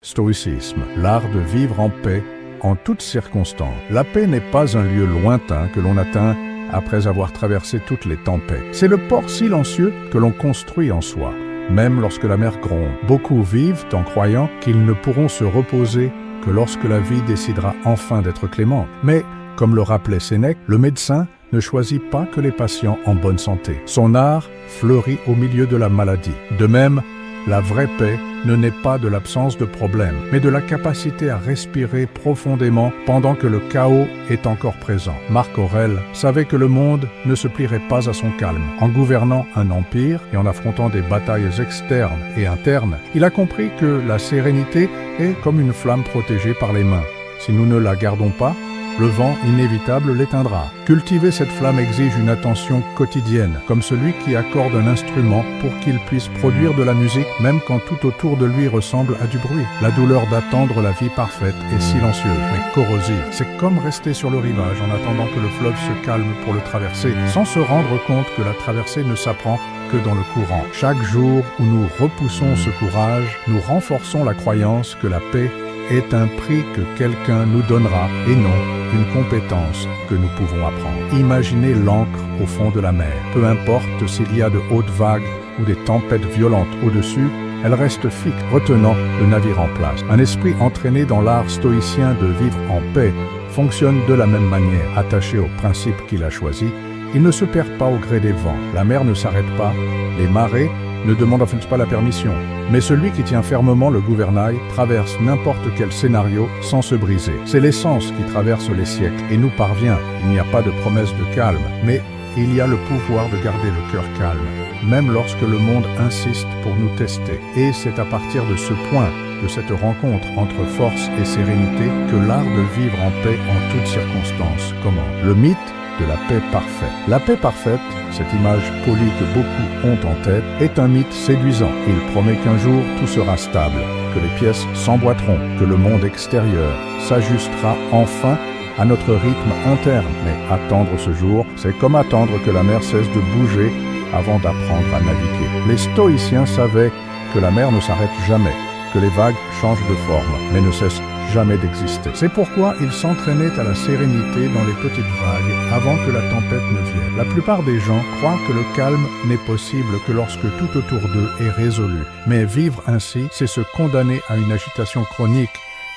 Stoïcisme, l'art de vivre en paix en toutes circonstances. La paix n'est pas un lieu lointain que l'on atteint après avoir traversé toutes les tempêtes. C'est le port silencieux que l'on construit en soi, même lorsque la mer gronde. Beaucoup vivent en croyant qu'ils ne pourront se reposer que lorsque la vie décidera enfin d'être clémente. Mais, comme le rappelait Sénèque, le médecin ne choisit pas que les patients en bonne santé. Son art fleurit au milieu de la maladie. De même, la vraie paix ne naît pas de l'absence de problèmes, mais de la capacité à respirer profondément pendant que le chaos est encore présent. Marc Aurèle savait que le monde ne se plierait pas à son calme. En gouvernant un empire et en affrontant des batailles externes et internes, il a compris que la sérénité est comme une flamme protégée par les mains. Si nous ne la gardons pas, le vent inévitable l'éteindra. Cultiver cette flamme exige une attention quotidienne, comme celui qui accorde un instrument pour qu'il puisse produire de la musique, même quand tout autour de lui ressemble à du bruit. La douleur d'attendre la vie parfaite est silencieuse, mais corrosive. C'est comme rester sur le rivage en attendant que le fleuve se calme pour le traverser, sans se rendre compte que la traversée ne s'apprend que dans le courant. Chaque jour où nous repoussons ce courage, nous renforçons la croyance que la paix est un prix que quelqu'un nous donnera et non une compétence que nous pouvons apprendre. Imaginez l'encre au fond de la mer. Peu importe s'il y a de hautes vagues ou des tempêtes violentes au-dessus, elle reste fixe, retenant le navire en place. Un esprit entraîné dans l'art stoïcien de vivre en paix fonctionne de la même manière. Attaché au principe qu'il a choisi, il ne se perd pas au gré des vents. La mer ne s'arrête pas, les marées ne demandent en fait pas la permission. Mais celui qui tient fermement le gouvernail traverse n'importe quel scénario sans se briser. C'est l'essence qui traverse les siècles et nous parvient. Il n'y a pas de promesse de calme, mais il y a le pouvoir de garder le cœur calme, même lorsque le monde insiste pour nous tester. Et c'est à partir de ce point, de cette rencontre entre force et sérénité, que l'art de vivre en paix en toutes circonstances commence. Le mythe de la paix parfaite. La paix parfaite, cette image polie que beaucoup ont en tête, est un mythe séduisant. Il promet qu'un jour tout sera stable, que les pièces s'emboîteront, que le monde extérieur s'ajustera enfin à notre rythme interne. Mais attendre ce jour, c'est comme attendre que la mer cesse de bouger avant d'apprendre à naviguer. Les stoïciens savaient que la mer ne s'arrête jamais, que les vagues changent de forme, mais ne cessent jamais d'exister. C'est pourquoi ils s'entraînaient à la sérénité dans les petites vagues avant que la tempête ne vienne. La plupart des gens croient que le calme n'est possible que lorsque tout autour d'eux est résolu. Mais vivre ainsi, c'est se condamner à une agitation chronique,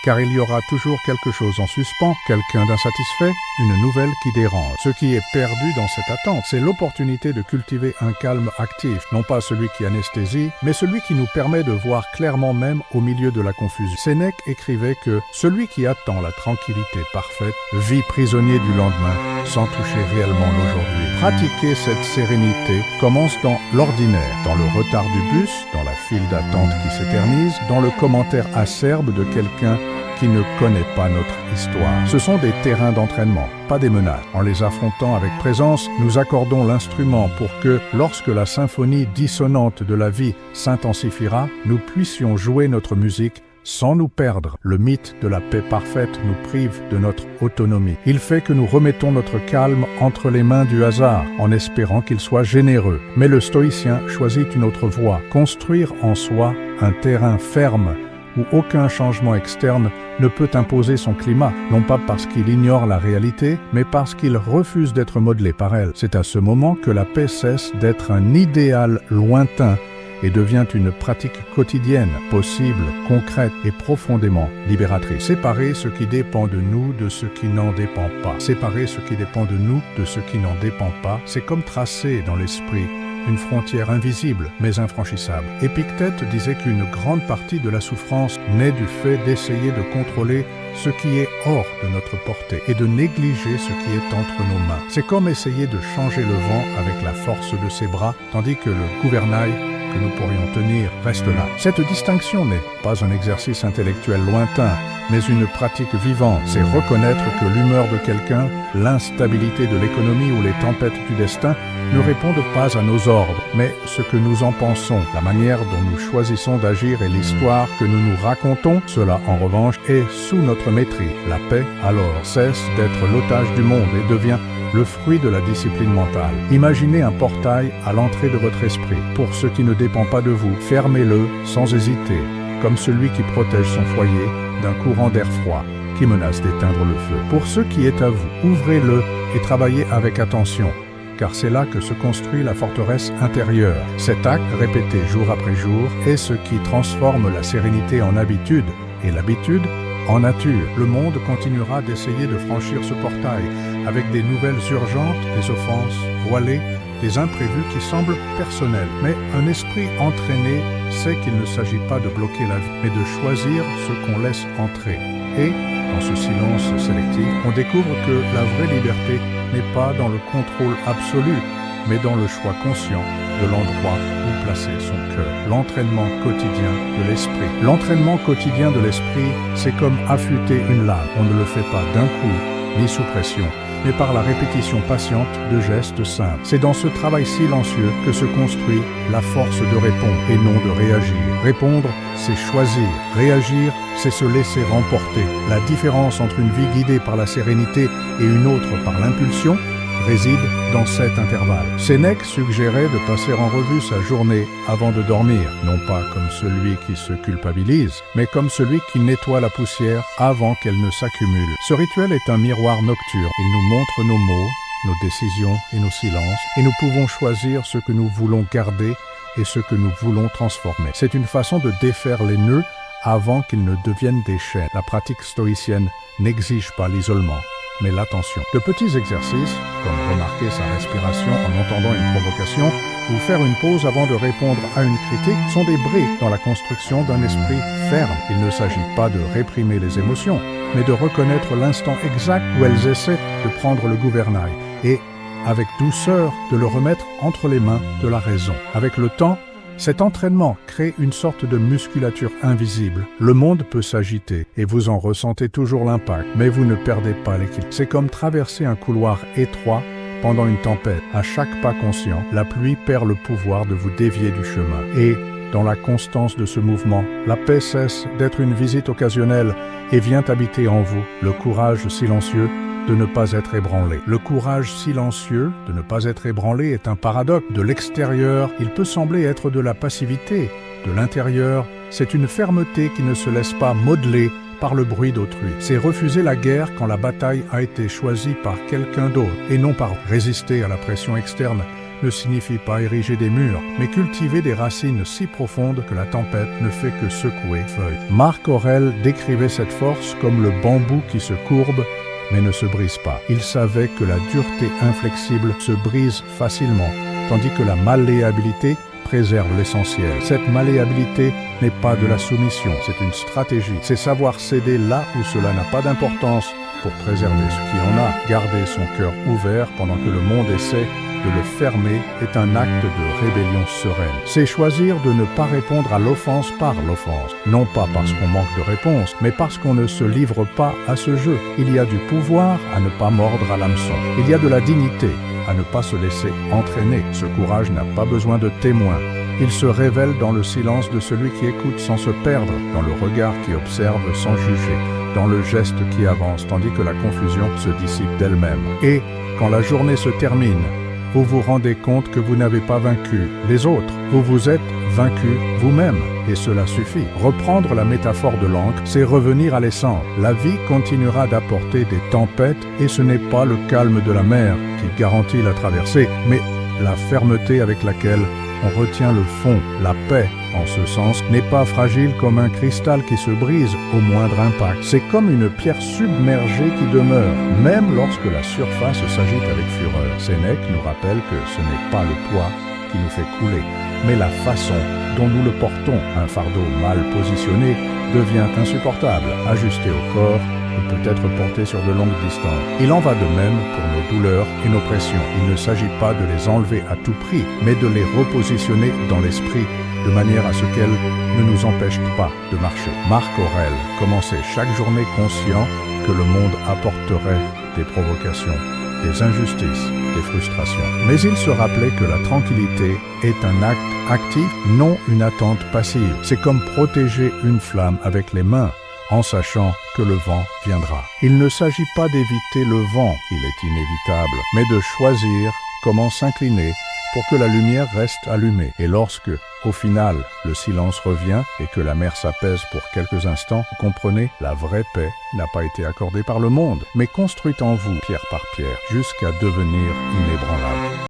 car il y aura toujours quelque chose en suspens, quelqu'un d'insatisfait, une nouvelle qui dérange. Ce qui est perdu dans cette attente, c'est l'opportunité de cultiver un calme actif, non pas celui qui anesthésie, mais celui qui nous permet de voir clairement même au milieu de la confusion. Sénèque écrivait que celui qui attend la tranquillité parfaite vit prisonnier du lendemain, sans toucher réellement l'aujourd'hui. Pratiquer cette sérénité commence dans l'ordinaire, dans le retard du bus, dans la file d'attente qui s'éternise, dans le commentaire acerbe de quelqu'un qui ne connaît pas notre histoire. Ce sont des terrains d'entraînement, pas des menaces. En les affrontant avec présence, nous accordons l'instrument pour que, lorsque la symphonie dissonante de la vie s'intensifiera, nous puissions jouer notre musique sans nous perdre. Le mythe de la paix parfaite nous prive de notre autonomie. Il fait que nous remettons notre calme entre les mains du hasard, en espérant qu'il soit généreux. Mais le stoïcien choisit une autre voie, construire en soi un terrain ferme où aucun changement externe ne peut imposer son climat, non pas parce qu'il ignore la réalité, mais parce qu'il refuse d'être modelé par elle. C'est à ce moment que la paix cesse d'être un idéal lointain et devient une pratique quotidienne, possible, concrète et profondément libératrice. Séparer ce qui dépend de nous de ce qui n'en dépend pas. Séparer ce qui dépend de nous de ce qui n'en dépend pas, c'est comme tracer dans l'esprit une frontière invisible mais infranchissable. Épictète disait qu'une grande partie de la souffrance naît du fait d'essayer de contrôler ce qui est hors de notre portée et de négliger ce qui est entre nos mains. C'est comme essayer de changer le vent avec la force de ses bras, tandis que le gouvernail que nous pourrions tenir reste là. Cette distinction n'est pas un exercice intellectuel lointain, mais une pratique vivante. C'est reconnaître que l'humeur de quelqu'un, l'instabilité de l'économie ou les tempêtes du destin ne répondent pas à nos ordres, mais ce que nous en pensons, la manière dont nous choisissons d'agir et l'histoire que nous nous racontons, cela en revanche est sous notre maîtrise. La paix, alors, cesse d'être l'otage du monde et devient le fruit de la discipline mentale. Imaginez un portail à l'entrée de votre esprit. Pour ce qui ne dépend pas de vous, fermez-le sans hésiter. comme celui qui protège son foyer d'un courant d'air froid qui menace d'éteindre le feu. Pour ce qui est à vous, ouvrez-le et travaillez avec attention, car c'est là que se construit la forteresse intérieure. Cet acte, répété jour après jour, est ce qui transforme la sérénité en habitude et l'habitude en nature. Le monde continuera d'essayer de franchir ce portail avec des nouvelles urgentes, des offenses voilées, des imprévus qui semblent personnels. Mais un esprit entraîné sait qu'il ne s'agit pas de bloquer la vie, mais de choisir ce qu'on laisse entrer. Et, dans ce silence sélectif, on découvre que la vraie liberté n'est pas dans le contrôle absolu, mais dans le choix conscient de l'endroit où placer son cœur. L'entraînement quotidien de l'esprit. L'entraînement quotidien de l'esprit, c'est comme affûter une lame. On ne le fait pas d'un coup, ni sous pression, mais par la répétition patiente de gestes simples. C'est dans ce travail silencieux que se construit la force de répondre et non de réagir. Répondre, c'est choisir. Réagir, c'est se laisser remporter. La différence entre une vie guidée par la sérénité et une autre par l'impulsion réside dans cet intervalle. Sénèque suggérait de passer en revue sa journée avant de dormir, non pas comme celui qui se culpabilise, mais comme celui qui nettoie la poussière avant qu'elle ne s'accumule. Ce rituel est un miroir nocturne. Il nous montre nos mots, nos décisions et nos silences, et nous pouvons choisir ce que nous voulons garder et ce que nous voulons transformer. C'est une façon de défaire les nœuds avant qu'ils ne deviennent des chaînes. La pratique stoïcienne n'exige pas l'isolement, mais l'attention. De petits exercices, comme remarquer sa respiration en entendant une provocation ou faire une pause avant de répondre à une critique, sont des briques dans la construction d'un esprit ferme. Il ne s'agit pas de réprimer les émotions, mais de reconnaître l'instant exact où elles essaient de prendre le gouvernail et, avec douceur, de le remettre entre les mains de la raison. Avec le temps, cet entraînement crée une sorte de musculature invisible. Le monde peut s'agiter et vous en ressentez toujours l'impact, mais vous ne perdez pas l'équilibre. C'est comme traverser un couloir étroit pendant une tempête. À chaque pas conscient, la pluie perd le pouvoir de vous dévier du chemin. Et, dans la constance de ce mouvement, la paix cesse d'être une visite occasionnelle et vient habiter en vous le courage silencieux de ne pas être ébranlé. Le courage silencieux de ne pas être ébranlé est un paradoxe. De l'extérieur, il peut sembler être de la passivité. De l'intérieur, c'est une fermeté qui ne se laisse pas modeler par le bruit d'autrui. C'est refuser la guerre quand la bataille a été choisie par quelqu'un d'autre et non par résister à la pression externe ne signifie pas ériger des murs, mais cultiver des racines si profondes que la tempête ne fait que secouer feuilles. Marc Aurèle décrivait cette force comme le bambou qui se courbe mais ne se brise pas. Il savait que la dureté inflexible se brise facilement, tandis que la malléabilité préserve l'essentiel. Cette malléabilité n'est pas de la soumission, c'est une stratégie. C'est savoir céder là où cela n'a pas d'importance pour préserver ce qui en a. Garder son cœur ouvert pendant que le monde essaie de le fermer est un acte de rébellion sereine. C'est choisir de ne pas répondre à l'offense par l'offense. Non pas parce qu'on manque de réponse, mais parce qu'on ne se livre pas à ce jeu. Il y a du pouvoir à ne pas mordre à l'hameçon. Il y a de la dignité à ne pas se laisser entraîner. Ce courage n'a pas besoin de témoins. Il se révèle dans le silence de celui qui écoute sans se perdre, dans le regard qui observe sans juger, dans le geste qui avance, tandis que la confusion se dissipe d'elle-même. Et, quand la journée se termine, vous vous rendez compte que vous n'avez pas vaincu les autres. Vous vous êtes vaincu vous-même. Et cela suffit. Reprendre la métaphore de l'encre, c'est revenir à l'essence. La vie continuera d'apporter des tempêtes et ce n'est pas le calme de la mer qui garantit la traversée, mais la fermeté avec laquelle on retient le fond. La paix, en ce sens, n'est pas fragile comme un cristal qui se brise au moindre impact. C'est comme une pierre submergée qui demeure, même lorsque la surface s'agite avec fureur. Sénèque nous rappelle que ce n'est pas le poids qui nous fait couler, mais la façon dont nous le portons. Un fardeau mal positionné devient insupportable, ajusté au corps, ou peut être porté sur de longues distances. Il en va de même pour nos douleurs et nos pressions. Il ne s'agit pas de les enlever à tout prix, mais de les repositionner dans l'esprit, de manière à ce qu'elles ne nous empêchent pas de marcher. Marc Aurèle commençait chaque journée conscient que le monde apporterait des provocations, des injustices, des frustrations. Mais il se rappelait que la tranquillité est un acte actif, non une attente passive. C'est comme protéger une flamme avec les mains, en sachant que le vent viendra. Il ne s'agit pas d'éviter le vent, il est inévitable, mais de choisir comment s'incliner pour que la lumière reste allumée. Et lorsque au final, le silence revient et que la mer s'apaise pour quelques instants, vous comprenez, la vraie paix n'a pas été accordée par le monde, mais construite en vous, pierre par pierre, jusqu'à devenir inébranlable.